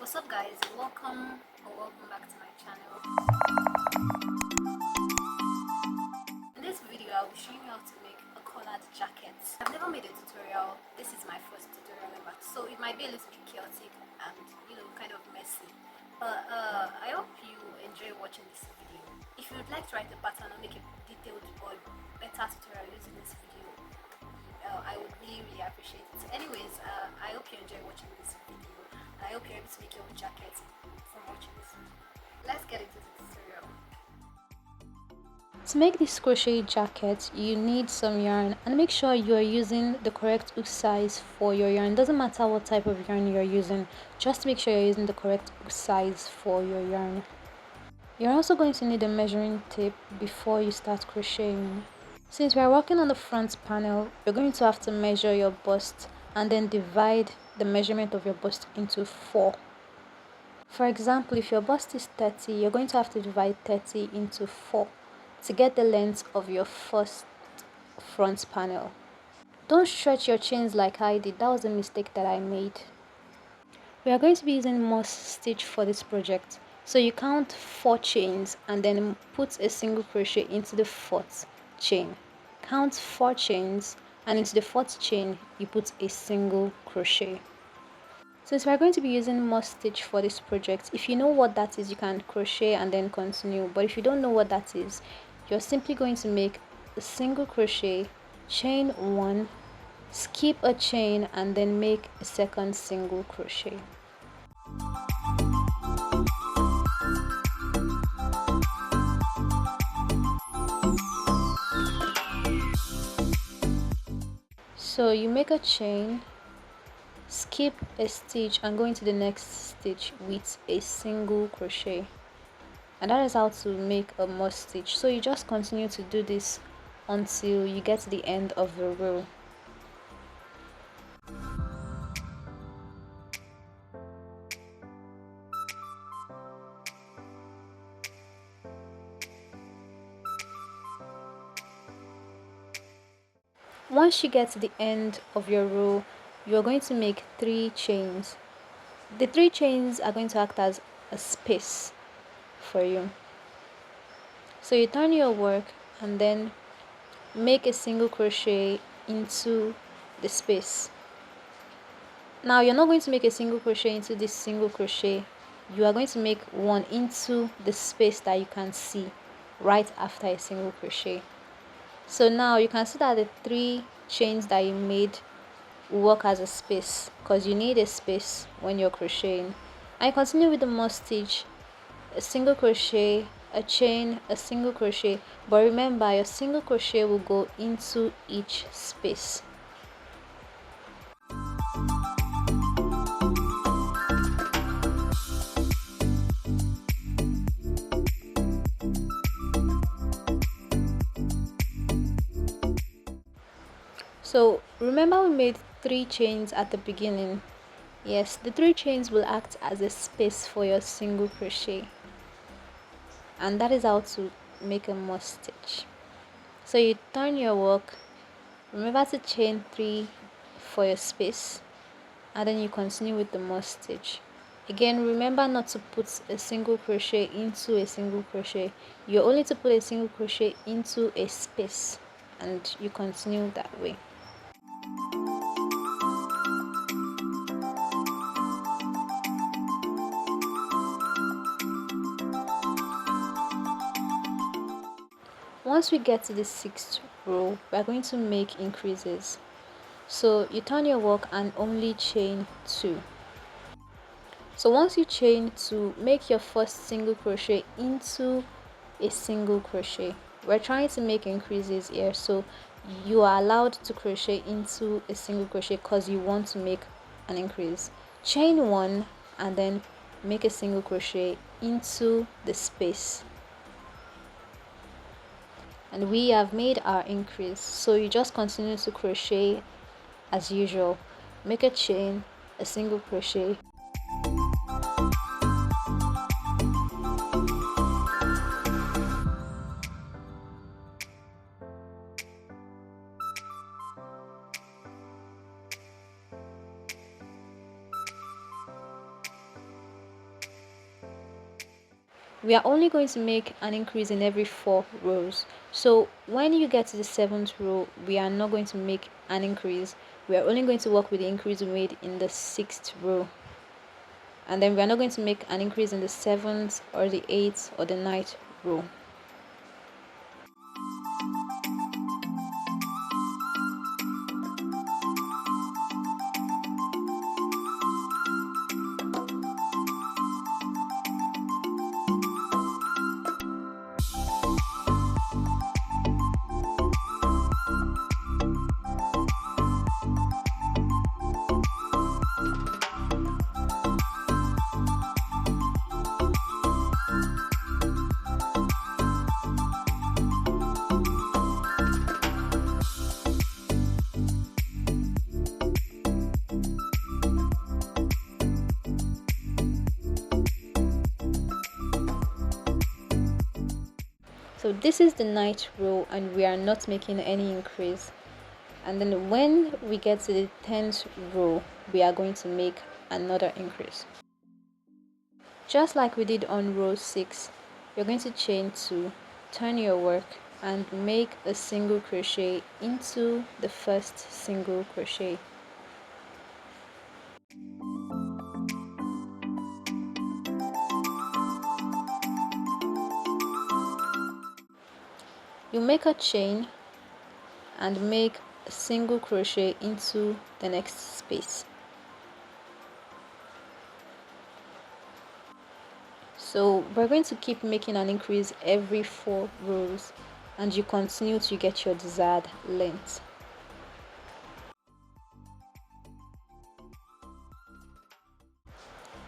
What's up guys, welcome back to my channel. In this video I'll be showing you how to make a collared jacket. I've never made a tutorial. This is my first tutorial ever, so it might be a little bit chaotic and kind of messy, but I hope you enjoy watching this video. If you would like to write a pattern or make a detailed or better tutorial using this video, I would really appreciate it. Anyways, I hope you enjoy watching this video. I hope you're able to make your own jacket from watching this video. Let's get into the tutorial. To make this crochet jacket, you need some yarn, and make sure you are using the correct hook size for your yarn. Doesn't matter what type of yarn you're using, just make sure you're using the correct hook size for your yarn. You're also going to need a measuring tape before you start crocheting. Since we are working on the front panel, you're going to have to measure your bust and then divide the measurement of your bust into 4. For example, if your bust is 30, you're going to have to divide 30 into 4 to get the length of your first front panel. Don't stretch your chains like I did. That was a mistake that I made. We are going to be using moss stitch for this project, so you count 4 chains and then put a single crochet into the 4th chain. Count 4 chains and into the 4th chain you put a single crochet. Since we are going to be using moss stitch for this project, if you know what that is, you can crochet and then continue, but if you don't know what that is, you're simply going to make a single crochet, chain 1, skip a chain and then make a second single crochet. So you make a chain, skip a stitch and go into the next stitch with a single crochet, and that is how to make a moss stitch. So you just continue to do this until you get to the end of the row. Once you get to the end of your row, you're going to make 3 chains. The 3 chains are going to act as a space for you. So you turn your work and then make a single crochet into the space. Now you're not going to make a single crochet into this single crochet. You are going to make one into the space that you can see right after a single crochet. So now you can see that the 3 chains that you made will work as a space, because you need a space when you're crocheting. And continue with the moss stitch, a single crochet, a chain, a single crochet, but remember your single crochet will go into each space. So remember we made 3 chains at the beginning. Yes, the 3 chains will act as a space for your single crochet, and that is how to make a moss stitch. So you turn your work, remember to chain 3 for your space, and then you continue with the moss stitch. Again, remember not to put a single crochet into a single crochet. You're only to put a single crochet into a space, and you continue that way. Once we get to the 6th row, we are going to make increases. So you turn your work and only chain 2. So once you chain 2, make your first single crochet into a single crochet. We're trying to make increases here, so you are allowed to crochet into a single crochet because you want to make an increase. Chain 1 and then make a single crochet into the space. And we have made our increase, so you just continue to crochet as usual. Make a chain, a single crochet, we are only going to make an increase in every 4 rows. So when you get to the 7th row, we are not going to make an increase. We are only going to work with the increase we made in the 6th row. And then we are not going to make an increase in the 7th or the 8th or the 9th row. So this is the 9th row and we are not making any increase. And then when we get to the 10th row, we are going to make another increase. Just like we did on row 6, you're going to chain 2, turn your work and make a single crochet into the first single crochet. You make a chain and make a single crochet into the next space. So we're going to keep making an increase every 4 rows and you continue to get your desired length.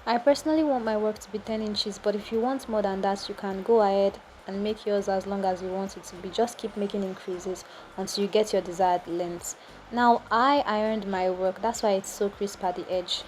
I personally want my work to be 10 inches, but if you want more than that, you can go ahead and make yours as long as you want it to be. Just keep making increases until you get your desired length. Now I ironed my work, that's why it's so crisp at the edge.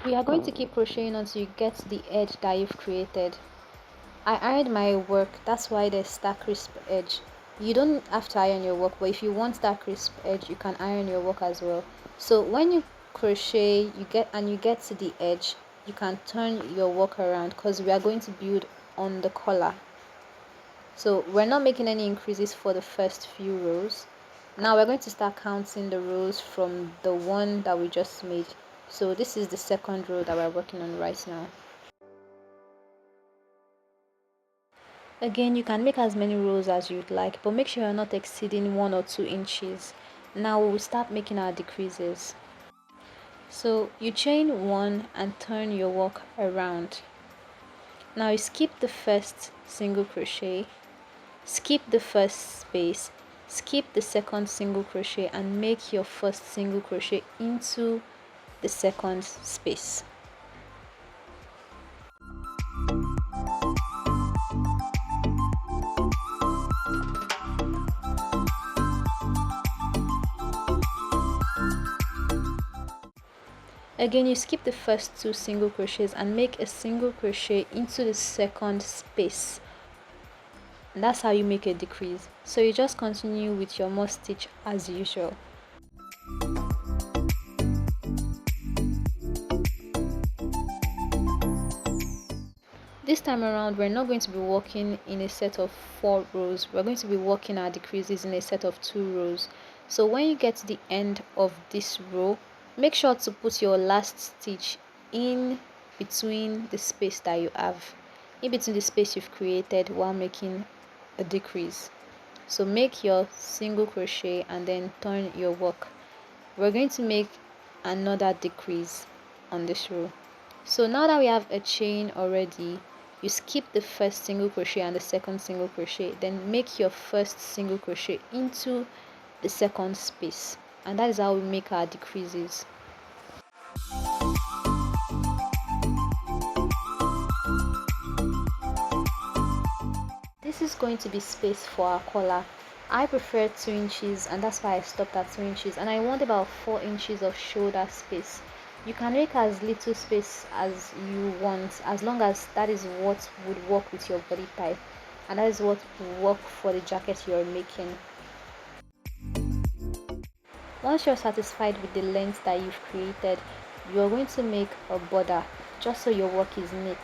We are going to keep crocheting until you get to the edge that you've created. I ironed my work, that's why there's that crisp edge. You don't have to iron your work, but if you want that crisp edge, you can iron your work as well. So when you crochet, you get to the edge, you can turn your work around because we are going to build on the collar. So we're not making any increases for the first few rows. Now we're going to start counting the rows from the one that we just made. So this is the 2nd row that we're working on right now. Again, you can make as many rows as you'd like, but make sure you're not exceeding 1 or 2 inches. Now we'll start making our decreases. So you chain 1 and turn your work around. Now you skip the first single crochet, skip the first space, skip the 2nd single crochet and make your first single crochet into the 2nd space. Again, you skip the first 2 single crochets and make a single crochet into the 2nd space. And that's how you make a decrease. So you just continue with your moss stitch as usual. This time around, we're not going to be working in a set of 4 rows. We're going to be working our decreases in a set of 2 rows. So when you get to the end of this row, make sure to put your last stitch in between the space that you have, in between the space you've created while making a decrease. So make your single crochet and then turn your work. We're going to make another decrease on this row. So now that we have a chain already, you skip the first single crochet and the 2nd single crochet, then make your first single crochet into the 2nd space, and that is how we make our decreases. This is going to be space for our collar. I prefer 2 inches and that's why I stopped at 2 inches, and I want about 4 inches of shoulder space. You can make as little space as you want, as long as that is what would work with your body type and that is what will work for the jacket you're making. Once you're satisfied with the length that you've created, you're going to make a border just so your work is neat.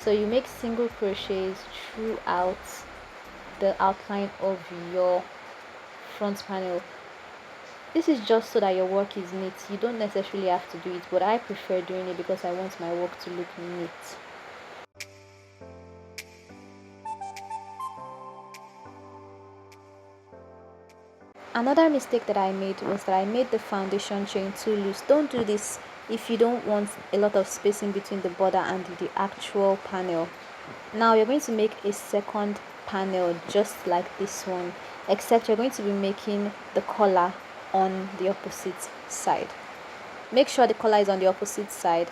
So you make single crochets throughout the outline of your front panel. This is just so that your work is neat. You don't necessarily have to do it, but I prefer doing it because I want my work to look neat. Another mistake that I made was that I made the foundation chain too loose. Don't do this if you don't want a lot of spacing between the border and the actual panel. Now you're going to make a second panel just like this one, except you're going to be making the collar on the opposite side. Make sure the collar is on the opposite side.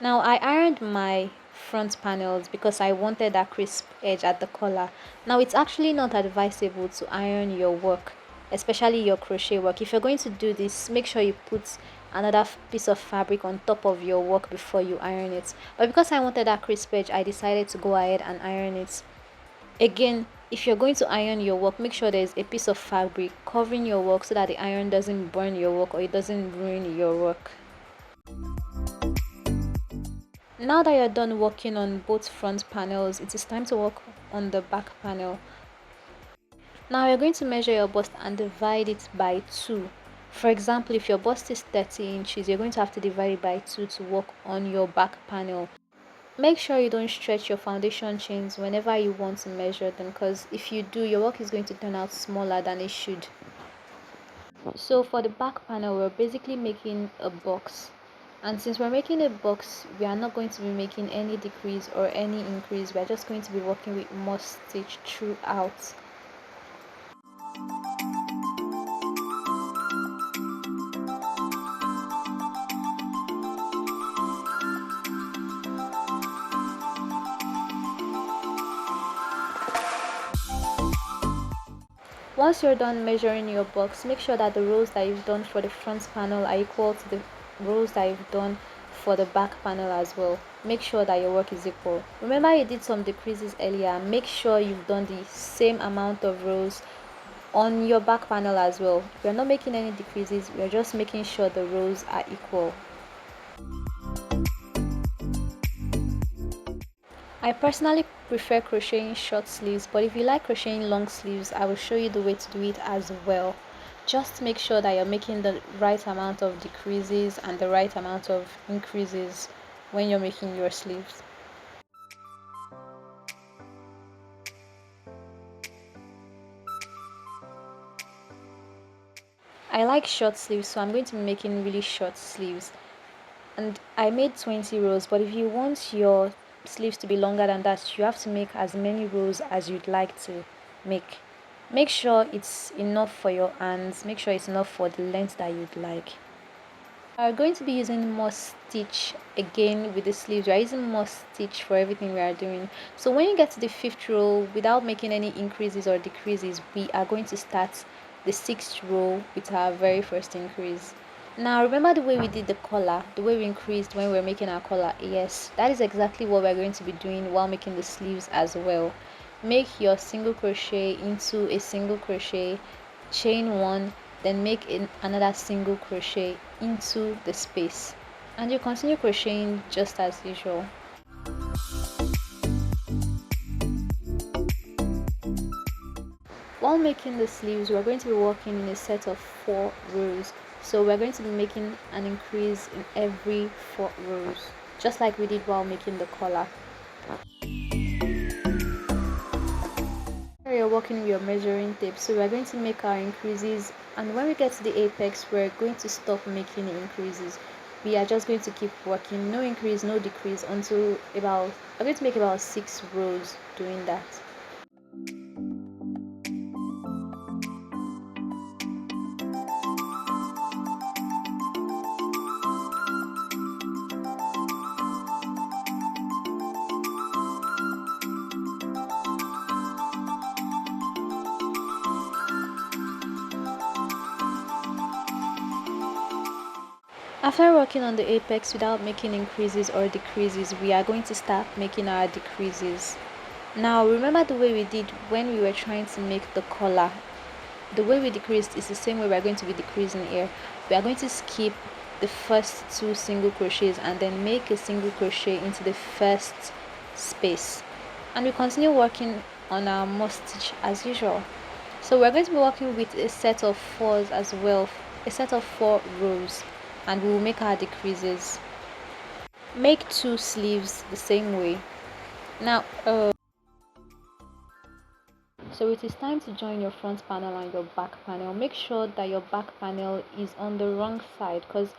Now I ironed my front panels because I wanted that crisp edge at the collar. Now it's actually not advisable to iron your work, especially your crochet work. If you're going to do this, make sure you put another piece of fabric on top of your work before you iron it. But because I wanted that crisp edge, I decided to go ahead and iron it. Again, if you're going to iron your work, make sure there's a piece of fabric covering your work so that the iron doesn't burn your work or it doesn't ruin your work. Now that you're done working on both front panels, it is time to work on the back panel. Now you're going to measure your bust and divide it by 2. For example, if your bust is 30 inches, you're going to have to divide it by 2 to work on your back panel. Make sure you don't stretch your foundation chains whenever you want to measure them, because if you do, your work is going to turn out smaller than it should. So for the back panel, we're basically making a box. And since we're making a box, we are not going to be making any decrease or any increase. We're just going to be working with more stitch throughout. Once you're done measuring your box, make sure that the rows that you've done for the front panel are equal to the rows that you've done for the back panel as well. Make sure that your work is equal. Remember you did some decreases earlier. Make sure you've done the same amount of rows on your back panel as well. We're not making any decreases, we're just making sure the rows are equal. I personally prefer crocheting short sleeves, but if you like crocheting long sleeves, I will show you the way to do it as well. Just make sure that you're making the right amount of decreases and the right amount of increases when you're making your sleeves. I like short sleeves, so I'm going to be making really short sleeves. And I made 20 rows, but if you want your sleeves to be longer than that, you have to make as many rows as you'd like to make. Make sure it's enough for your hands, make sure it's enough for the length that you'd like. We are going to be using more stitch again with the sleeves. We are using more stitch for everything we are doing. So when you get to the 5th row, without making any increases or decreases, we are going to start the 6th row with our very first increase. Now remember the way we did the collar, the way we increased when we were making our collar? Yes, that is exactly what we're going to be doing while making the sleeves as well. Make your single crochet into a single crochet, chain 1, then make another single crochet into the space, and you continue crocheting just as usual. While making the sleeves, we're going to be working in a set of 4 rows. So we're going to be making an increase in every 4 rows, just like we did while making the collar. You're working with your measuring tape, so we're going to make our increases, and when we get to the apex, we're going to stop making increases. We are just going to keep working, no increase, no decrease, until we're going to make about 6 rows doing that. After working on the apex without making increases or decreases, we are going to start making our decreases. Now remember the way we did when we were trying to make the collar. The way we decreased is the same way we are going to be decreasing here. We are going to skip the first 2 single crochets and then make a single crochet into the first space, and we continue working on our moss stitch as usual. So we're going to be working with a set of 4s as well, a set of 4 rows, and we will make our decreases. Make 2 sleeves the same way. Now so it is time to join your front panel and your back panel. Make sure that your back panel is on the wrong side, because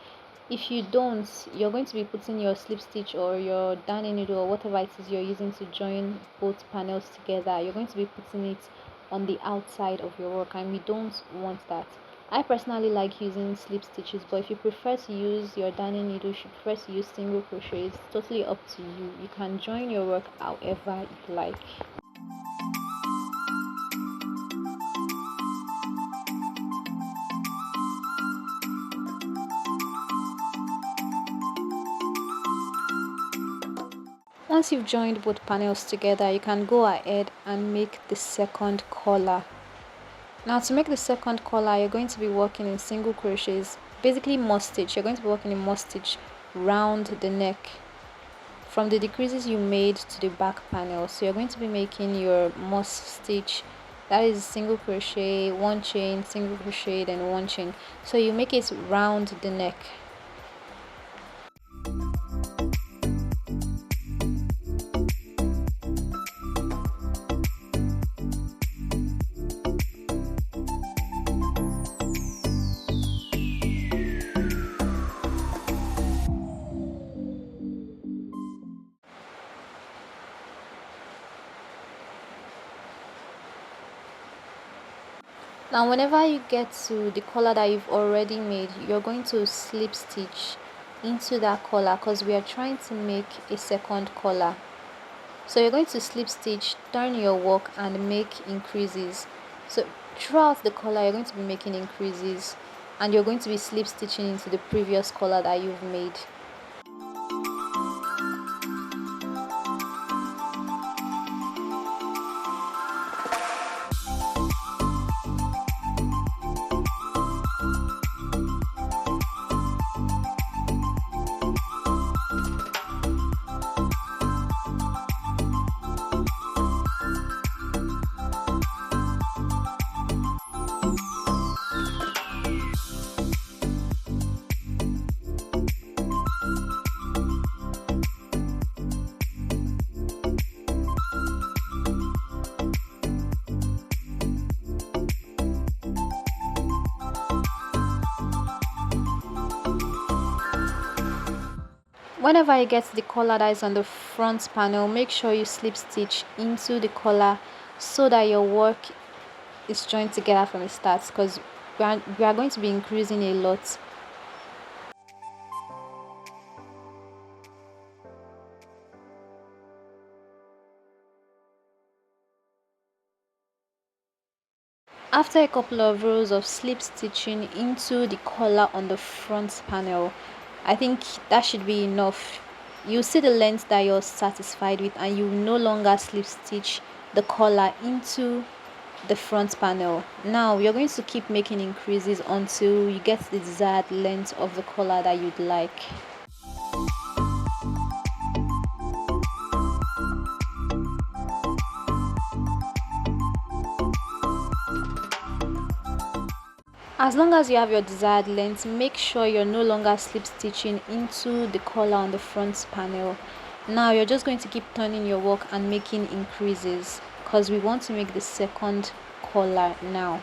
if you don't, you're going to be putting your slip stitch or your darning needle or whatever it is you're using to join both panels together. You're going to be putting it on the outside of your work, and we don't want that. I personally like using slip stitches, but if you prefer to use your darning needle, if you prefer to use single crochet, it's totally up to you. You can join your work however you like. Once you've joined both panels together, you can go ahead and make the second collar. Now to make the second collar, you're going to be working in single crochets, basically moss stitch. You're going to be working in moss stitch round the neck from the decreases you made to the back panel. So you're going to be making your moss stitch, that is single crochet, 1 chain, single crochet, then 1 chain. So you make it round the neck. Now whenever you get to the collar that you've already made, you're going to slip stitch into that collar, because we are trying to make a second collar. So you're going to slip stitch, turn your work, and make increases. So throughout the collar you're going to be making increases, and you're going to be slip stitching into the previous collar that you've made. Whenever you get the collar that is on the front panel, make sure you slip stitch into the collar so that your work is joined together from the start, because we are going to be increasing a lot. After a couple of rows of slip stitching into the collar on the front panel, I think that should be enough. You see the length that you're satisfied with, and you no longer slip stitch the collar into the front panel. Now you're going to keep making increases until you get the desired length of the collar that you'd like. As long as you have your desired length, make sure you're no longer slip stitching into the collar on the front panel. Now you're just going to keep turning your work and making increases, because we want to make the second collar now.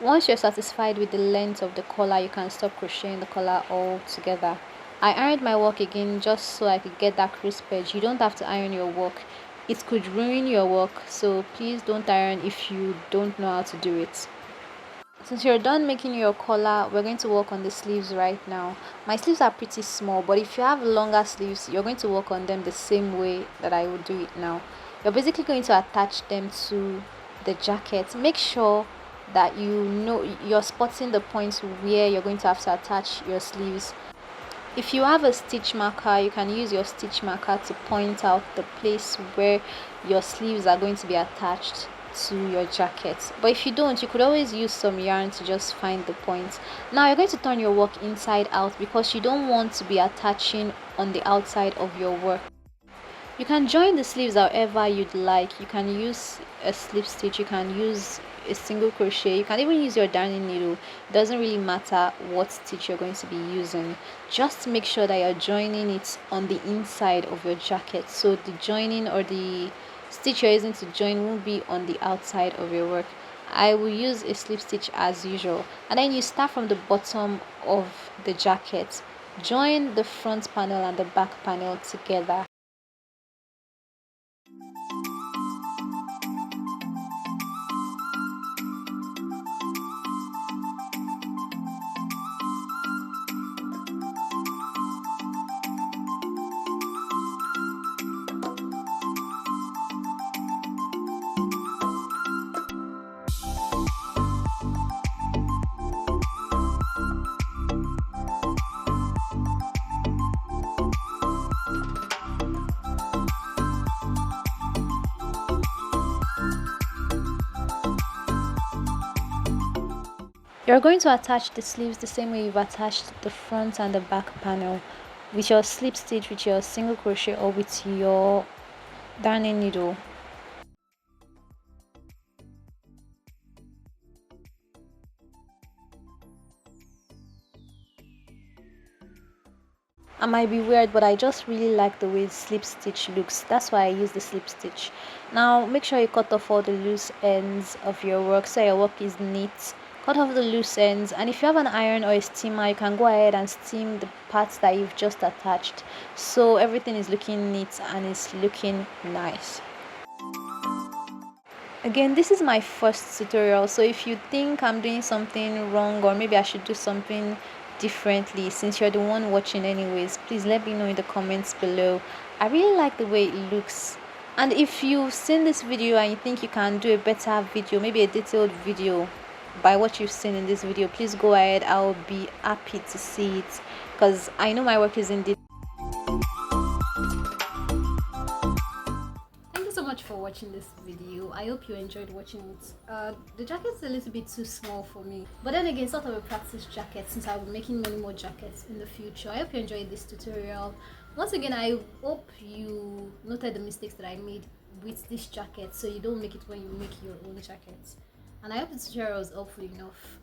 Once you're satisfied with the length of the collar, you can stop crocheting the collar altogether. I ironed my work again just so I could get that crisp edge. You don't have to iron your work. It could ruin your work, so please don't iron if you don't know how to do it. Since you're done making your collar, we're going to work on the sleeves right now. My sleeves are pretty small, but if you have longer sleeves, you're going to work on them the same way that I would do it now. You're basically going to attach them to the jacket. Make sure that you know you're spotting the points where you're going to have to attach your sleeves. If you have a stitch marker, you can use your stitch marker to point out the place where your sleeves are going to be attached to your jacket. But if you don't, you could always use some yarn to just find the points. Now you're going to turn your work inside out because you don't want to be attaching on the outside of your work. You can join the sleeves however you'd like. You can use a slip stitch, you can use a single crochet, you can even use your darning needle. It doesn't really matter what stitch you're going to be using. Just make sure that you're joining it on the inside of your jacket, so the joining or the stitch you're using to join won't be on the outside of your work. I will use a slip stitch as usual, and then you start from the bottom of the jacket. Join the front panel and the back panel together. You're going to attach the sleeves the same way you've attached the front and the back panel, with your slip stitch, with your single crochet, or with your darning needle. I might be weird, but I just really like the way slip stitch looks. That's why I use the slip stitch. Now make sure you cut off all the loose ends of your work so your work is neat. Cut off the loose ends, and if you have an iron or a steamer, you can go ahead and steam the parts that you've just attached, so everything is looking neat and is looking nice. Again, this is my first tutorial, so if you think I'm doing something wrong or maybe I should do something differently, since you're the one watching anyways, please let me know in the comments below. I really like the way it looks, and if you've seen this video and you think you can do a better video, maybe a detailed video by what you've seen in this video, please go ahead. I'll be happy to see it because I know my work is in detail. So much for watching this video. I hope you enjoyed watching it. The jacket's a little bit too small for me, but then again, sort of a practice jacket since I'll be making many more jackets in the future. I hope you enjoyed this tutorial. Once again, I hope you noted the mistakes that I made with this jacket so you don't make it when you make your own jackets. And I hope the tutorial was helpful enough.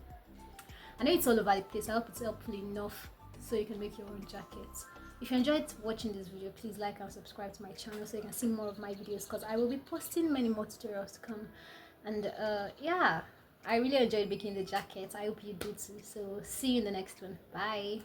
I know it's all over the place. I hope it's helpful enough so you can make your own jackets. If you enjoyed watching this video, please like and subscribe to my channel so you can see more of my videos, because I will be posting many more tutorials to come. And yeah, I really enjoyed making the jacket. I hope you do too. So see you in the next one. Bye.